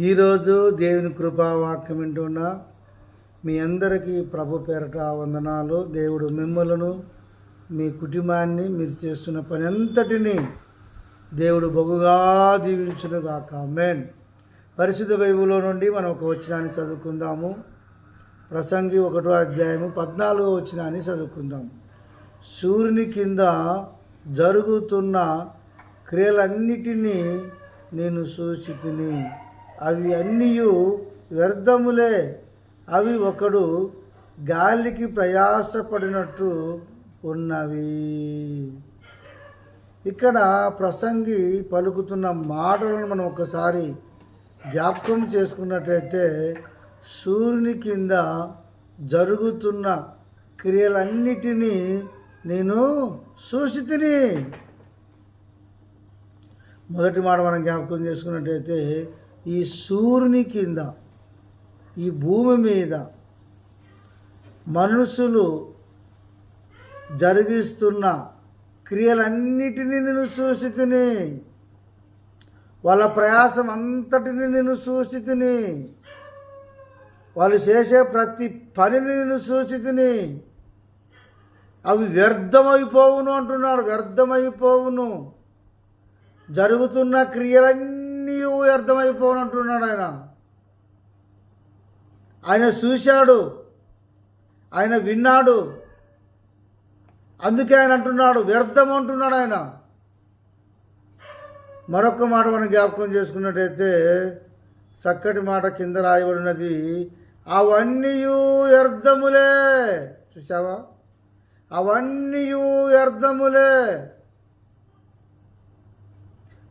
ఈరోజు దేవుని కృపావాక్యం వింటున్న మీ అందరికీ ప్రభు పేరట వందనాలు. దేవుడు మిమ్మలను మీ కుటుంబాన్ని మీరు చేస్తున్న పని అంతటిని దేవుడు బహుగా దీవించునుగాక. ఆమేన్. పరిశుద్ధ బైబిల్లో నుండి మనం ఒక వచనాన్ని చదువుకుందాము. ప్రసంగి 1వ అధ్యాయము 14వ వచనాన్ని చదువుకుందాం. సూర్యుని కింద జరుగుతున్న క్రియలన్నిటినీ నేను చూసితిని, అవి అన్నీ వ్యర్థములే. అవి ఒకడు గాలికి ప్రయాసపడినట్టు ఉన్నవి. ఇక్కడ ప్రసంగి పలుకుతున్న మాటలను మనం ఒకసారి జ్ఞాపకం చేసుకున్నట్లయితే, సూర్యుని కింద జరుగుతున్న క్రియలన్నిటినీ నేను చూసితిని. మొదటి మాట మనం జ్ఞాపకం చేసుకున్నట్టయితే, ఈ సూర్యుని కింద, ఈ భూమి మీద మనుషులు జరిగిస్తున్న క్రియలన్నిటినీ నేను చూసితిని. వాళ్ళ ప్రయాసం అంతటిని నేను చూసితిని. వాళ్ళు చేసే ప్రతి పనిని నేను చూసితిని. అవి వ్యర్థమైపోవును అంటున్నాడు. వ్యర్థమైపోవును. జరుగుతున్న క్రియలన్నీ వ్యర్థమైపోవును అంటున్నాడు. ఆయన చూశాడు, ఆయన విన్నాడు, అందుకే ఆయన అంటున్నాడు వ్యర్థం అంటున్నాడు ఆయన. మరొక మాట మనం జ్ఞాపకం చేసుకున్నట్టయితే, చక్కటి మాట కింద రాయబడినది, అవన్నీ వ్యర్థములే. చూసావా? అవన్నీ వ్యర్థములే.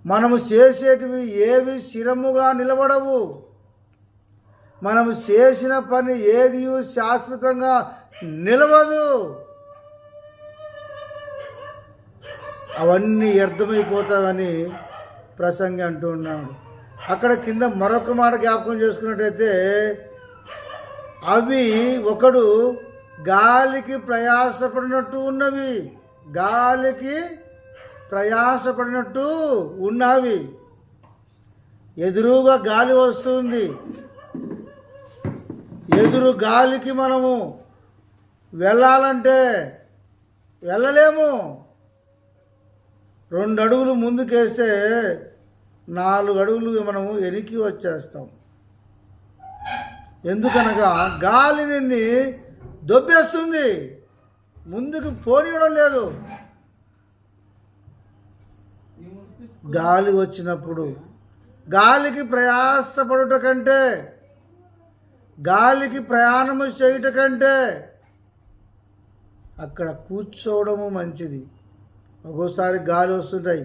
మనము చేసేటివి ఏవి స్థిరముగా నిలబడవు. మనము చేసిన పని ఏది శాశ్వతంగా నిలవదు. అవన్నీ వ్యర్థమైపోతావని ప్రసంగి అంటూ ఉన్నాడు. అక్కడ కింద మరొక మాట జ్ఞాపకం చేసుకున్నట్టయితే, అవి ఒకడు గాలికి ప్రయాసపడినట్టు ఉన్నవి. గాలికి ప్రయాసపడినట్టు ఉన్నవి. ఎదురుగా గాలి వస్తుంది. ఎదురు గాలికి మనము వెళ్ళాలంటే వెళ్ళలేము. 2 అడుగులు ముందుకేస్తే 4 అడుగులు మనము వెనక్కి వచ్చేస్తాం. ఎందుకనగా గాలి నిన్ను దొబ్బేస్తుంది, ముందుకు పోనివ్వడం లేదు. గాలి వచ్చినప్పుడు గాలికి ప్రయాసపడుట కంటే, గాలికి ప్రయాణము చేయుట కంటే అక్కడ కూర్చోవడము మంచిది. ఒక్కోసారి గాలి వస్తుంటాయి,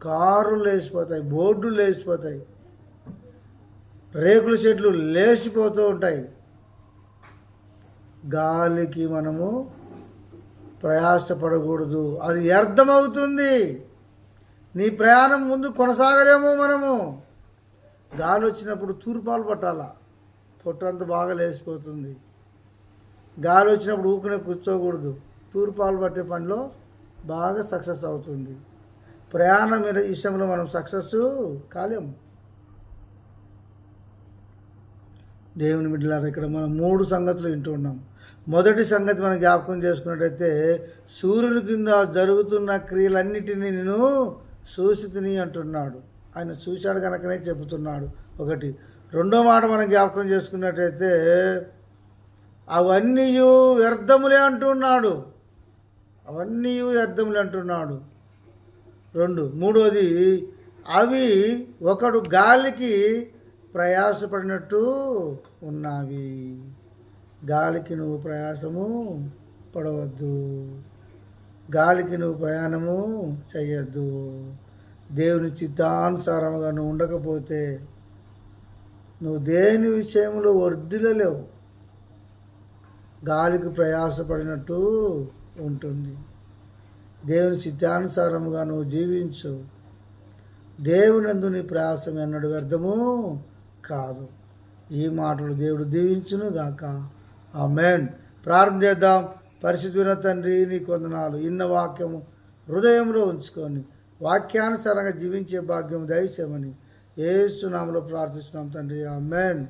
కారులు లేచిపోతాయి, బోర్డులు లేచిపోతాయి, రేకుల చెట్లు లేచిపోతూ ఉంటాయి. గాలికి మనము ప్రయాసపడకూడదు, అది వ్యర్థమవుతుంది. నీ ప్రయాణం ముందు కొనసాగలేము మనము. గాలి వచ్చినప్పుడు తూర్పాలు పట్టాలా, పొట్టంతా బాగా లేచిపోతుంది. గాలి వచ్చినప్పుడు ఊపిన కూర్చోకూడదు, తూర్పాలు పట్టే పనిలో బాగా సక్సెస్ అవుతుంది. ప్రయాణం విషయంలో మనం సక్సెస్ కాలేము. దేవుని బిడ్డలారా, ఇక్కడ మనం 3 సంగతులు వింటున్నాం. మొదటి సంగతి మనం జ్ఞాపకం చేసుకున్నట్టయితే, సూర్యుని కింద జరుగుతున్న క్రియలన్నిటినీ నేను చూసితిని అంటున్నాడు. ఆయన చూశాడు కనుకనే చెబుతున్నాడు. ఒకటి. రెండో మాట మనం జ్ఞాపకం చేసుకున్నట్టయితే, అవన్నీ వ్యర్థములే అంటున్నాడు. అవన్నీ వ్యర్థములే అంటున్నాడు. 2. మూడోది, అవి ఒకడు గాలికి ప్రయాసపడినట్టు ఉన్నవి. గాలికి నువ్వు ప్రయాసము పడవద్దు. గాలికి నువ్వు ప్రయాణము చేయొద్దు. దేవుని చిత్తానుసారంగా నువ్వు ఉండకపోతే నువ్వు దేని విషయంలో వర్ధిల్లలేవు. గాలికి ప్రయాసపడినట్టు ఉంటుంది. దేవుని చిత్తానుసారముగా నువ్వు జీవించు. దేవునందు నీ ప్రయాసం ఎన్నడూ వ్యర్థము కాదు. ఈ మాటలు దేవుడు దీవించును గాక. ఆమేన్. ప్రార్థన చేద్దాం. పరిశుద్ధుల తండ్రి, నీకు వందనాలు. ఇన్న వాక్యము హృదయంలో ఉంచుకొని వాక్యానుసారంగా జీవించే భాగ్యం దయచేయమని యేసు నామములో ప్రార్థిస్తున్నాం తండ్రి, ఆమేన్.